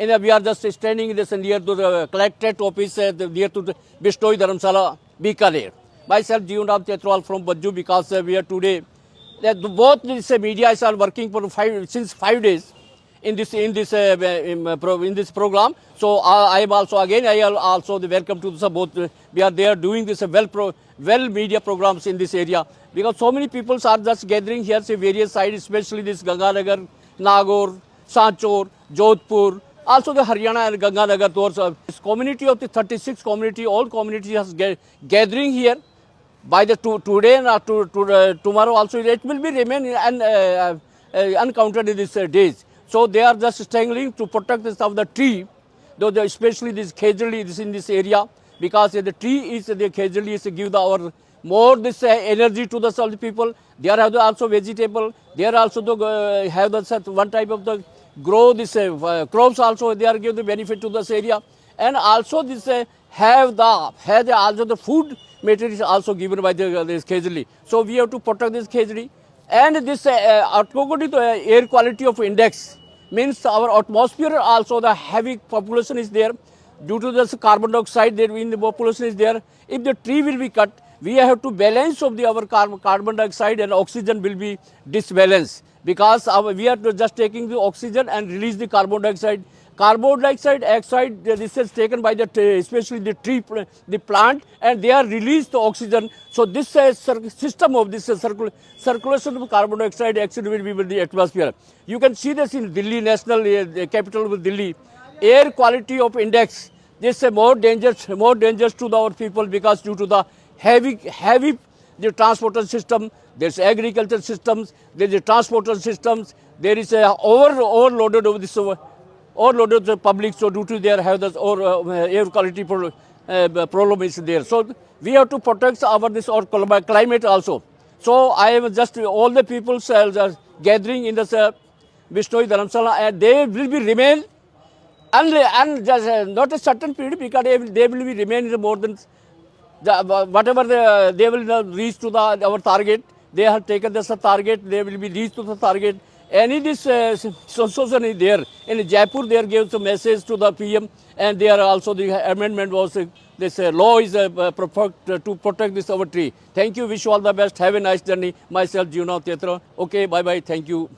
And we are just standing this near to the collectorate office, near to the Bishnoi Dharamsala, Bikaner. Myself, Jeevanram Chetrawal from Bajju, because we are today, both these media are working for since 5 days in this program. So I am also again, I am also the welcome to this, both. We are there doing this well media programs in this area, because so many people are just gathering here, say various sides, especially this Ganganagar, Nagaur, Sanchor, Jodhpur, also the Haryana and Ganganagar. Towards this community of the 36 community, all communities are gathering here. By the today and tomorrow also, it will be remain uncounted in these days. So they are just strangling to protect this of the tree, though especially this khejali is in this area, because the tree is the khejali is give our more this energy to the some people. They are have also vegetable. They are also the, have the one type of the grow this crops also. They are give the benefit to this area, and also this have also the food material is also given by this khejali. So we have to protect this khejali. And this according to air quality of index, means our atmosphere also the heavy population is there. Due to this carbon dioxide there in the population is there. If the tree will be cut, we have to balance of the our carbon dioxide, and oxygen will be disbalanced, because we are just taking the oxygen and release the carbon dioxide. Carbon dioxide, this is taken by the especially the tree, the plant, and they are released the oxygen. So this system of this circulation of carbon dioxide actually will be with the atmosphere. You can see this in Delhi, national capital of Delhi. Air quality of index, this is more dangerous to our people, because due to the heavy the transportation system, there's agriculture systems, there's the transportation systems, there is a overloaded of this. Overloaded the public, so due to their have this air quality problem is there. So we have to protect our this or climate also. So I am just all the people gathering in this Bishnoi Dharamsala, and they will be remain and just not a certain period, because they will be remain more than whatever they will reach to our target. They have taken this target, they will be reached to the target. Any this association is there. In Jaipur, they gave some message to the PM, and there also the amendment was this law is to protect this our tree. Thank you. Wish you all the best. Have a nice journey. Myself, Jeevanram Chetrawal. Okay, bye bye. Thank you.